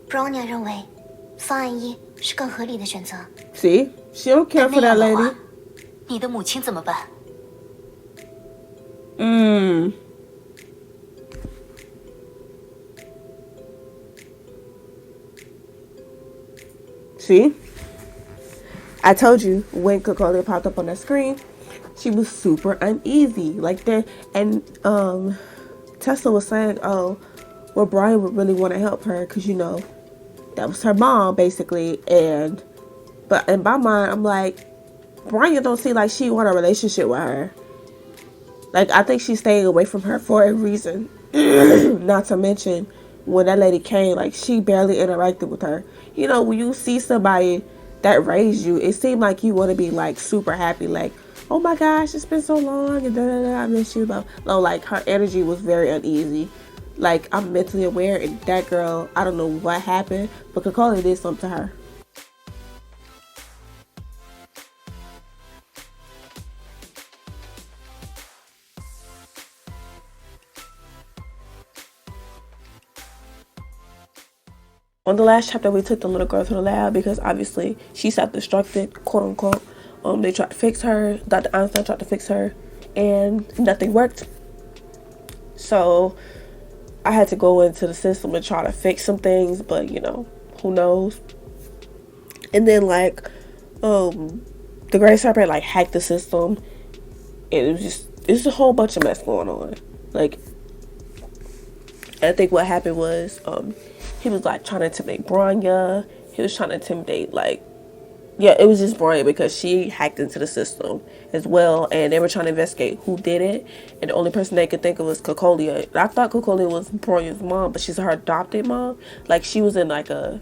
Bronya 认为，方案一是更合理的选择。See, she don't care for that lady. 你的母亲怎么办？See, I told you when Cocolia popped up on the screen, she was super uneasy. Like that, and Tesla was saying, "Oh, well, Brian would really want to help her because that was her mom basically." And but in my mind, I'm like, Bronya don't seem like she want a relationship with her. Like, I think she's staying away from her for a reason. Not to mention, when that lady came, like, she barely interacted with her. When you see somebody that raised you, it seemed like you want to be, like, super happy. Like, oh my gosh, it's been so long, and da-da-da, I miss you. No, like, her energy was very uneasy. Like, I'm mentally aware, and that girl, I don't know what happened, but Cocolia did something to her. On the last chapter, we took the little girl to the lab because obviously she self-destructed, quote unquote. They tried to fix her. Dr. Einstein tried to fix her, and nothing worked. So I had to go into the system and try to fix some things, but who knows? And then the Great Serpent hacked the system, and it's a whole bunch of mess going on. I think what happened was he was trying to intimidate Bronya. He was trying to intimidate it was just Bronya because she hacked into the system as well, and they were trying to investigate who did it, and the only person they could think of was Cocolia. I thought Cocolia was Bronya's mom, but she's her adopted mom. She was in a,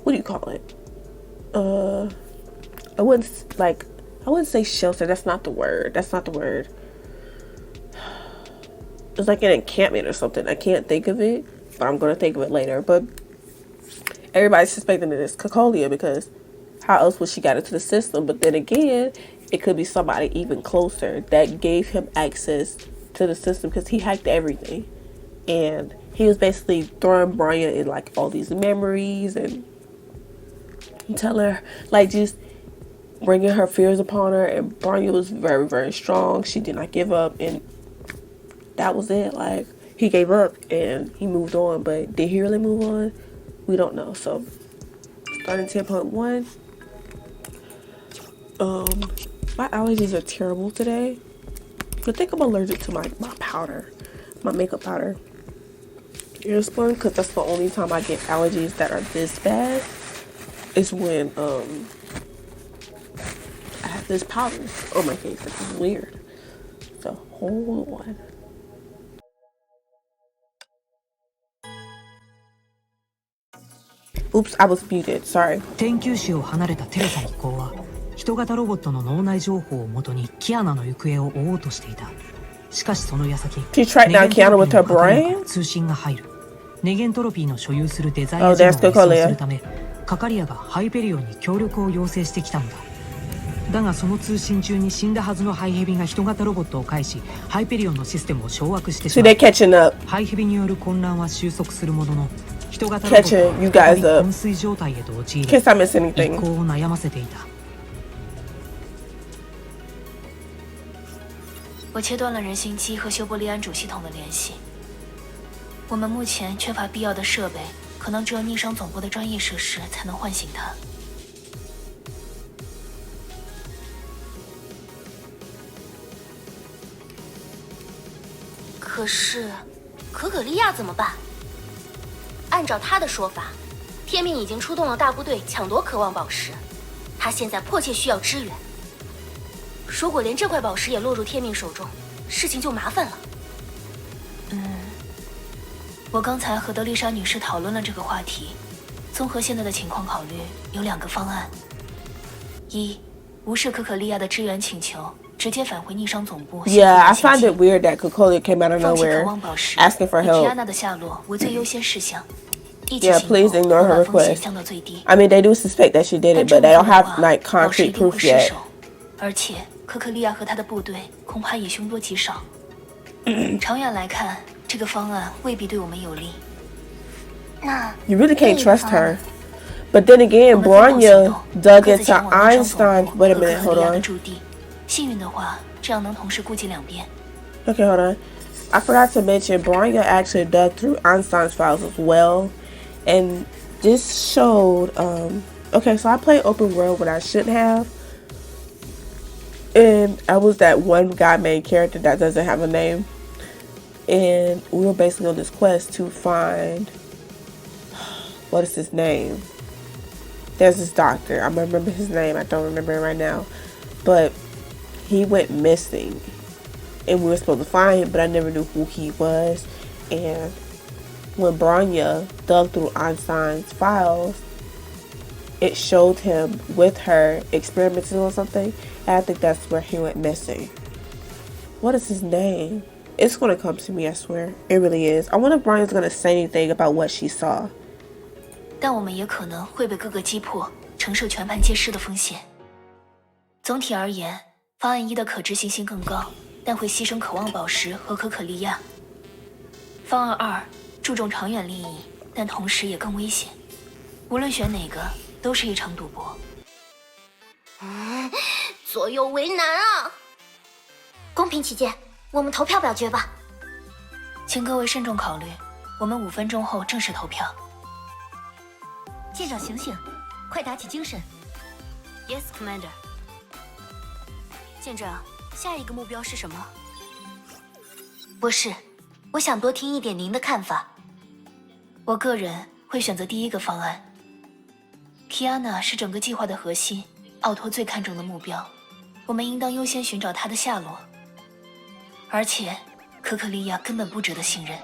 what do you call it? I wouldn't say shelter. That's not the word. It's like an encampment or something. I can't think of it, but I'm gonna think of it later. But everybody's suspecting it is Cocolia because how else would she got into the system? But then again, it could be somebody even closer that gave him access to the system because he hacked everything, and he was basically throwing Bronya in all these memories and telling her just bringing her fears upon her. And Bronya was very, very strong. She did not give up, and that was it. He gave up and he moved on, but did he really move on? We don't know. So starting 10.1. My allergies are terrible today. I think I'm allergic to my powder, my makeup powder. Earspun, because that's the only time I get allergies that are this bad is when I have this powder on my face. That's weird. So hold on. Oops, I was muted. Sorry. 研究士を離れたテレサ一行は人型ロボットの脳内情報をもとにキアナの行方を追おうとしていた。しかしその矢先、She tracked down Kiana with her brain? 通信が入る。ネゲントロピーの所有するデザイアジムを移送するため、カカリアがハイペリオンに協力を要請してきたのだ。だがその通信中に死んだはずのハイヘビが人型ロボットを介し、ハイペリオンのシステムを掌握してしまう。ハイヘビによる混乱は収束するものの、人型ロボットは再び昏睡状態へと陥り、一行を悩ませていた。我切断了人形机和修伯利安主系统的联系。我们目前缺乏必要的设备，可能只有逆商总部的专业设施才能唤醒它。可是，可可利亚怎么办？按照他的说法，天命已经出动了大部队抢夺渴望宝石，他现在迫切需要支援。如果连这块宝石也落入天命手中，事情就麻烦了。我刚才和德丽莎女士讨论了这个话题，综合现在的情况考虑，有2个方案：一，无视可可利亚的支援请求，直接返回逆商总部。Yeah, I find it weird that Cocolia came out of nowhere asking for help. 以缇娜的下落为最优先事项。Yeah, please ignore her request. I mean, they do suspect that she did it, but they don't have concrete proof yet. 而且可可利亚和他的部队恐怕也凶多吉少。长远来看，这个方案未必对我们有利。You really can't trust her. But then again, Bronya dug into Einstein. Wait a minute, hold on. Okay, hold on. I forgot to mention, Bronya actually dug through Einstein's files as well. And this showed, okay, so I played open world when I shouldn't have. And I was that one guy main character that doesn't have a name. And we were basically on this quest to find, what is his name? There's this doctor. I'm gonna remember his name. I don't remember it right now. But he went missing. And we were supposed to find him, but I never knew who he was. And when Bronya dug through Einstein's files, it showed him with her experimenting on something. And I think that's where he went missing. What is his name? It's gonna come to me, I swear. It really is. I wonder if Bronya's gonna say anything about what she saw. 但我们也可能会被各个击破，承受全盘皆失的风险。总体而言，方案1的可执行性更高，但会牺牲渴望宝石和可可利亚。方案2注重长远利益，但同时也更危险。无论选哪个，都是一场赌博。左右为难啊！公平起见，我们投票表决吧。请各位慎重考虑，我们5分钟后正式投票。 舰长醒醒，快打起精神。Yes, Commander。舰长，下一个目标是什么？博士，我想多听一点您的看法。我个人会选择第1个方案。Kiana 是整个计划的核心，奥托最看重的目标，我们应当优先寻找她的下落。而且，可可利亚根本不值得信任。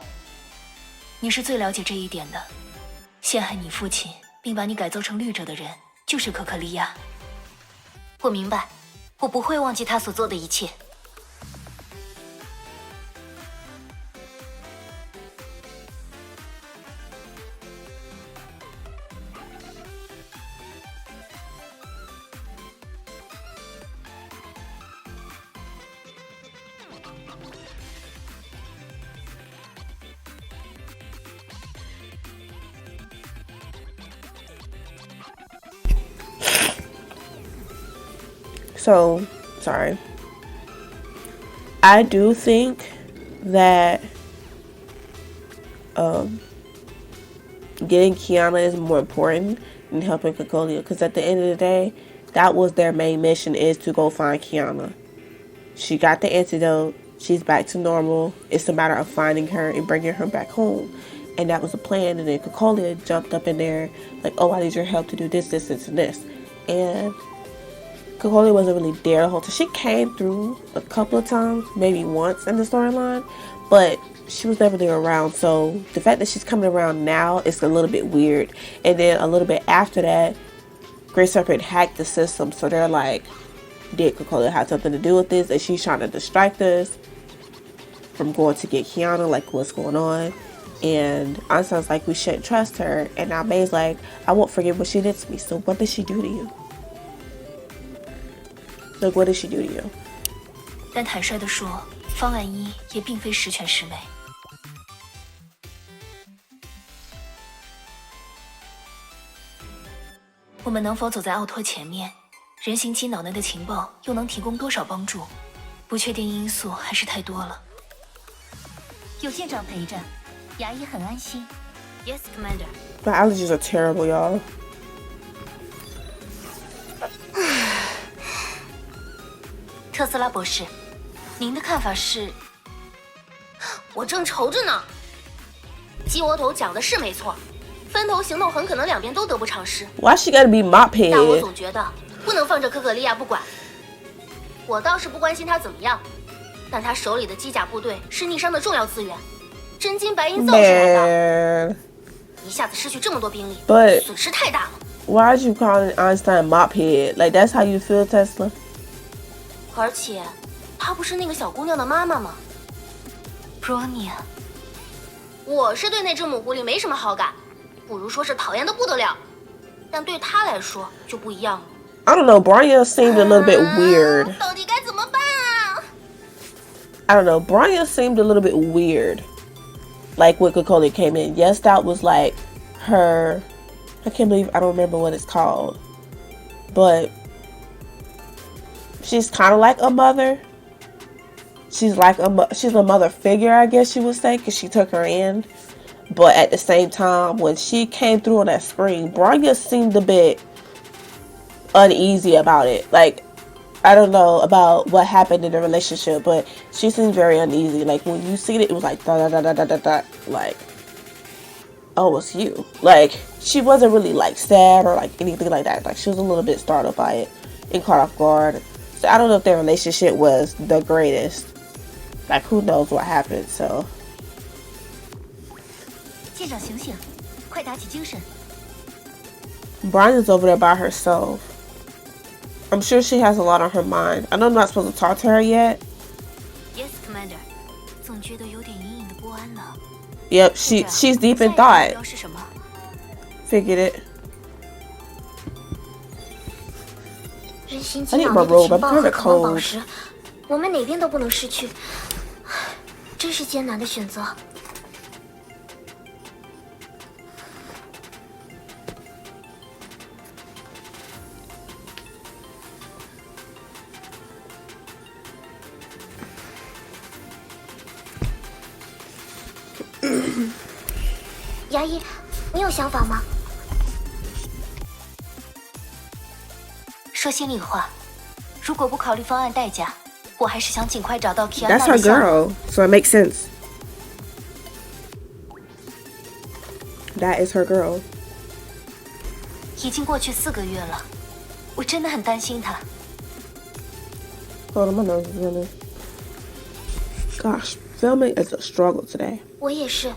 你是最了解这一点的。陷害你父亲。 并把你改造成绿者的人就是可可利亚。我明白，我不会忘记他所做的一切。So, sorry. I do think that getting Kiana is more important than helping Cocolia, because at the end of the day, that was their main mission, is to go find Kiana. She got the antidote. She's back to normal. It's a matter of finding her and bringing her back home. And that was the plan. And then Cocolia jumped up in there like, oh, I need your help to do this, this, this, and this. And Cocolia wasn't really there the whole time. She came through a couple of times, maybe once in the storyline, but she was never there around. So the fact that she's coming around now is a little bit weird. And then a little bit after that, Great Serpent hacked the system. So they're like, did Cocolia have something to do with this? And she's trying to distract us from going to get Kiana, like what's going on. And Einstein's like, we shouldn't trust her. And now May's like, I won't forget what she did to me. So what did she do to you? Like, what did she do to you? 但坦率地说，方案1也并非十全十美。我们能否走在奥托前面？人形机脑内的情报又能提供多少帮助？不确定因素还是太多了。有舰长陪着，牙医很安心。Yes, Commander. My allergies are terrible, y'all. 特斯拉博士，您的看法是？我正愁着呢。鸡窝头讲的是没错，分头行动很可能两边都得不偿失。Why she gotta be mop head? 但我总觉得不能放着可可利亚不管。我倒是不关心他怎么样，但他手里的机甲部队是逆商的重要资源，真金白银造出来的。一下子失去这么多兵力，损失太大了。Why are you calling Einstein mop head? Like that's how you feel, Tesla? 而且，她不是那个小姑娘的妈妈吗 ？Bronya， 我是对那只母狐狸没什么好感，不如说是讨厌的不得了。但对她来说就不一样了。I don't know. Bronya seemed a little bit weird. 到底该怎么办啊 I don't know. Bronya seemed a little bit weird. Like when Cocolia came in. Yes, that was like her, I can't believe I don't remember what it's called, but she's kind of like a mother. She's like she's a mother figure, I guess you would say, because she took her in. But at the same time, when she came through on that screen, Bronya seemed a bit uneasy about it. Like, I don't know about what happened in the relationship, but she seemed very uneasy. Like, when you see it, it was like da da da da da da, like, oh, it's you. Like, she wasn't really like sad or like anything like that. Like, she was a little bit startled by it and caught off guard. So I don't know if their relationship was the greatest. Like, who knows what happened, so. 舰长醒醒，快打起精神。 Bronya's over there by herself. I'm sure she has a lot on her mind. I know I'm not supposed to talk to her yet. Yes, Commander. 总觉得有点隐隐的不安呢。 Yep, she's deep in thought. Figured it. 人心激荡的情报和渴望宝石，我们哪边都不能失去。真是艰难的选择。 牙医，你有想法吗？说心里话，如果不考虑方案代价，我还是想尽快找到 Kiana 的 That's her girl, so it makes sense. That is her girl. 已经过去4个月了，我真的很担心她。 Hold on, my nose is running. Gosh, filming is a struggle today. 我也是，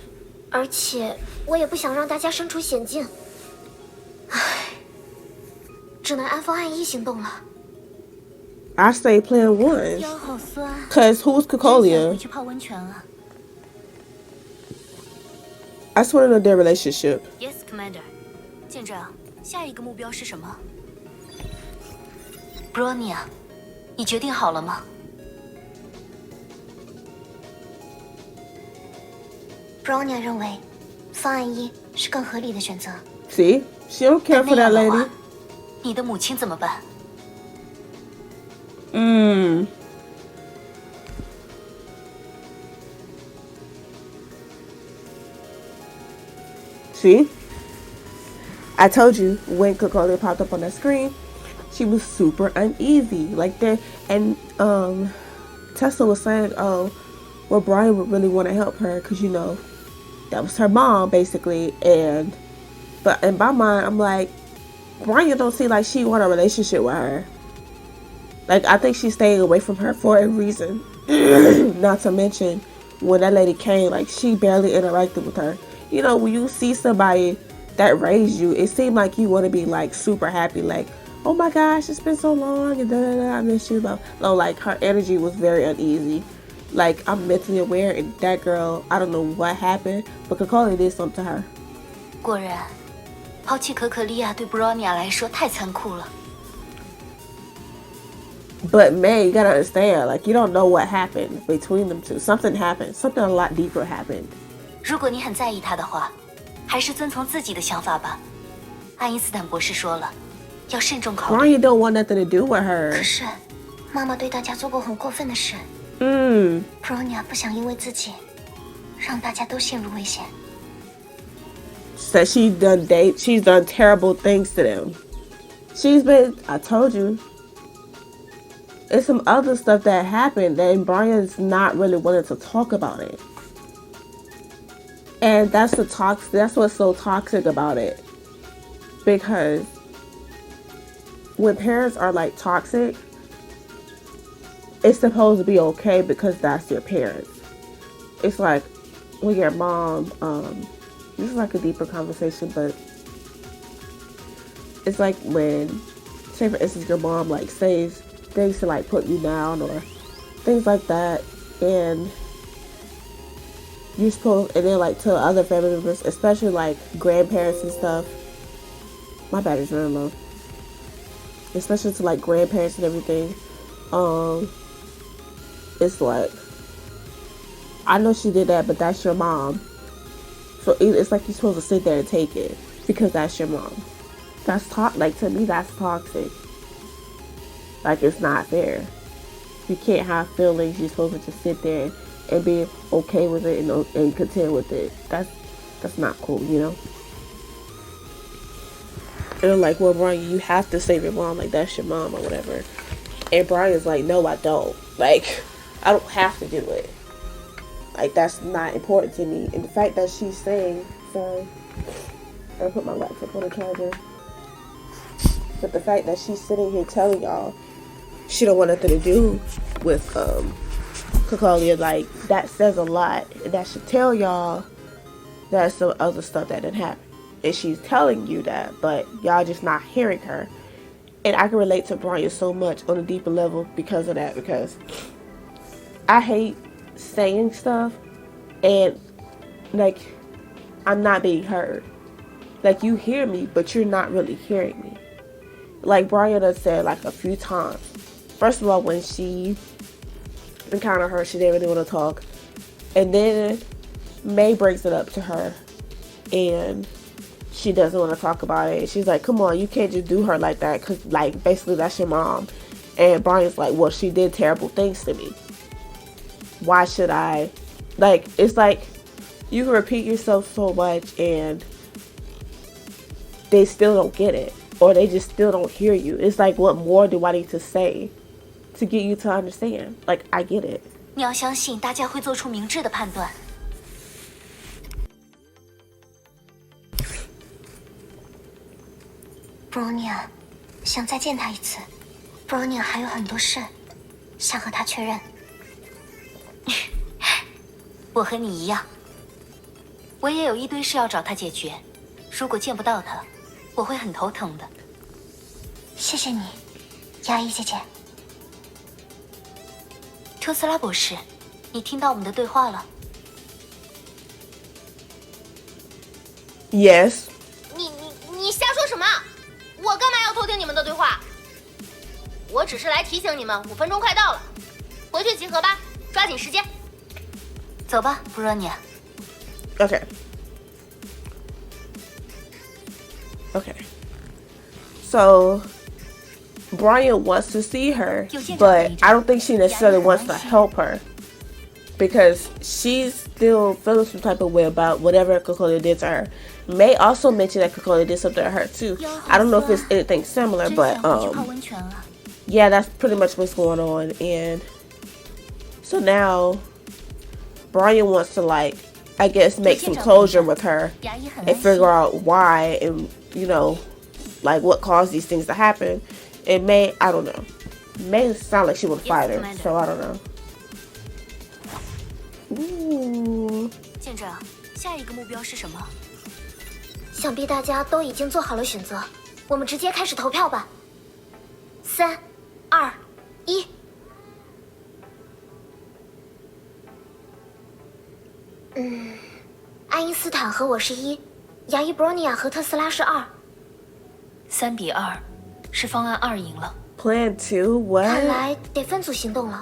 而且我也不想让大家身处险境。唉，只能按方案1行动了。 I say plan 1. 腰好酸。 Cause who's Kokolia? 回去泡温泉啊。 I just want to know their relationship. Yes, Commander. 舰长，下一个目标是什么 ？Bronya， 你决定好了吗 ？Bronya 认为，方案1是更合理的选择。 See, she don't care for that lady. 你的母亲怎么办？ See? I told you when Kokolia popped up on the screen, she was super uneasy. Like that, and Tesla was saying, oh, well, Brian would really want to help her because, you know, that was her mom, basically. But in my mind, I'm like, Bronya don't seem like she want a relationship with her. Like, I think she's staying away from her for a reason. Not to mention, when that lady came, like, she barely interacted with her. You know, when you see somebody that raised you, it seemed like you want to be, like, super happy. Like, oh my gosh, it's been so long, and da-da-da, I miss you. No, like, her energy was very uneasy. Like, I'm mentally aware, and that girl, I don't know what happened, but Kokolia did something to her. 果然，抛弃可可利亚对 Bronya 来说太残酷了。 But man, you gotta understand, like, you don't know what happened between them two. Something happened. Something a lot deeper happened. 如果你很在意他的话，还是遵从自己的想法吧。爱因斯坦博士说了，要慎重考虑。 Bronya don't want nothing to do with her. 可是，妈妈对大家做过很过分的事。Bronya 不想因为自己，让大家都陷入危险。 Said she's done terrible things to them. I told you. It's some other stuff that happened and Brian's not really wanting to talk about it. And that's what's so toxic about it. Because when parents are like toxic, it's supposed to be okay because that's your parents. It's like when your mom, this is like a deeper conversation, but it's like when, say for instance, your mom like says things to like put you down or things like that, and you're supposed, and then like to other family members, especially like grandparents and stuff. My battery's running low. Especially to like grandparents and everything. It's like, I know she did that, but that's your mom. So it's like you're supposed to sit there and take it because that's your mom. That's like to me that's toxic. Like it's not fair. You can't have feelings. You're supposed to just sit there and be okay with it and content with it. That's not cool, you know. And they're like, well, Bronya, you have to save your mom. Like that's your mom or whatever. And Brian's like, no, I don't. Like I don't have to do it. Like that's not important to me. And the fact that she's saying, sorry, I put my laptop on the charger. But the fact that she's sitting here telling y'all she don't want nothing to do with Cocolia, like that says a lot. And that should tell y'all that some other stuff that didn't happen. And she's telling you that, but y'all just not hearing her. And I can relate to Bronya so much on a deeper level because of that. Because I hate saying stuff and like I'm not being heard. Like you hear me, but you're not really hearing me. Like Bronya done said like a few times. First of all, when she encountered her, she didn't really want to talk. And then May brings it up to her and she doesn't want to talk about it. She's like, come on, you can't just do her like that because like basically that's your mom. And Bronya's like, well, she did terrible things to me. Why should I? Like, it's like you can repeat yourself so much and they still don't get it. Or they just still don't hear you. It's like, what more do I need to say to get you to understand? Like, I get it. 你要相信大家会做出明智的判断。Bronya 想再见他一次。Bronya 还有很多事想和他确认。我和你一样，我也有一堆事要找他解决。如果见不到他，我会很头疼的。谢谢你，牙医姐姐。特斯拉博士，你听到我们的对话了 ？Yes。你瞎说什么？我干嘛要偷听你们的对话？我只是来提醒你们，5分钟快到了，回去集合吧，抓紧时间。走吧 ，Bronya。Okay. Okay. So, Bronya wants to see her, but I don't think she necessarily wants to help her because she's still feeling some type of way about whatever Cocolia did to her. May also mention that Cocolia did something to her too. I don't know if it's anything similar, but yeah, that's pretty much what's going on. And so now Bronya wants to, like, I guess make some closure with her and figure out why and, you know, like what caused these things to happen. And May, I don't know. May sound like she would fight her, so I don't know. Ooh. 舰长，下一个目标是什么？想必大家都已经做好了选择，我们直接开始投票吧。3、2、1。爱因斯坦和我是1，牙医 Bronya 和特斯拉是2。3比2，是方案2赢了。Plan 2 what？ 看来得分组行动了。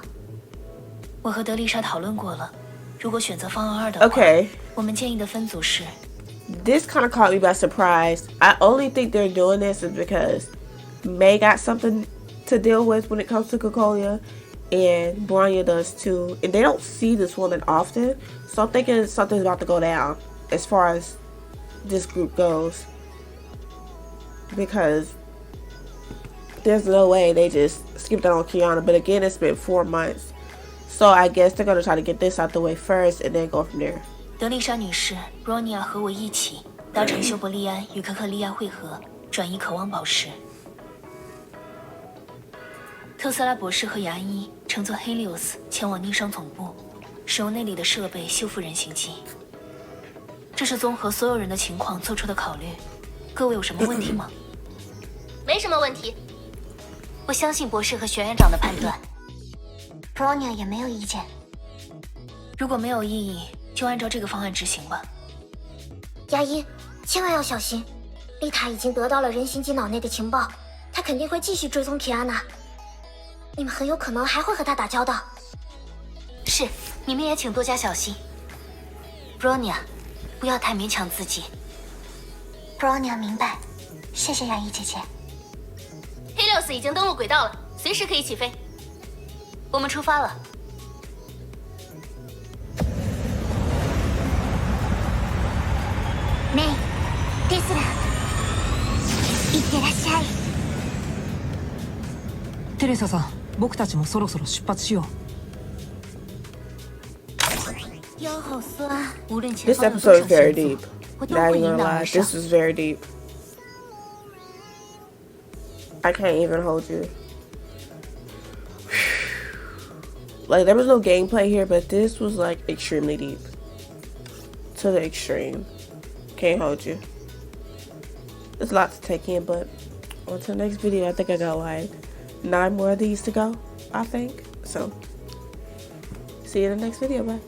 我和德丽莎讨论过了，如果选择方案2的话， Okay. 我们建议的分组是。This kind of caught me by surprise. I only think they're doing this is because May got something to deal with when it comes to Cocolia, and Bronya does too. And they don't see this woman often, so I'm thinking something's about to go down as far as this group goes. Because there's no way they just skipped out on Kiana. But again, it's been 4 months, so I guess they're gonna try to get this out the way first and then go from there. 德丽莎女士 ，Bronya 和我一起搭乘修伯利安与可可利亚汇合，转移渴望宝石。特斯拉博士和牙医乘坐 Helios 前往宁商总部，使用那里的设备修复人形机。这是综合所有人的情况做出的考虑。各位有什么问题吗？没什么问题。我相信博士和学院长的判断。Bronya 也没有意见。如果没有异议，就按照这个方案执行吧。牙医，千万要小心。丽塔已经得到了人形机脑内的情报，她肯定会继续追踪提安娜。你们很有可能还会和她打交道。是，你们也请多加小心。Bronya，不要太勉强自己。Bronya 明白，谢谢雅依姐姐。黑六斯已经登陆轨道了，随时可以起飞。我们出发了。メイ、テスラ、いってらっしゃい。テレサさん、僕たちもそろそろ出発しよう。腰好酸，无论前 This 方有多 episode 少 is very 险 deep. 阻，我都 Not 会 even 迎 gonna 难 lie, 而上。 this is very deep. I can't even hold you. Like, there was no gameplay here, but this was like extremely deep. To the extreme. Can't hold you. There's a lot to take in, but on to the next video. I think I got like 9 more of these to go, I think. So, see you in the next video. Bye.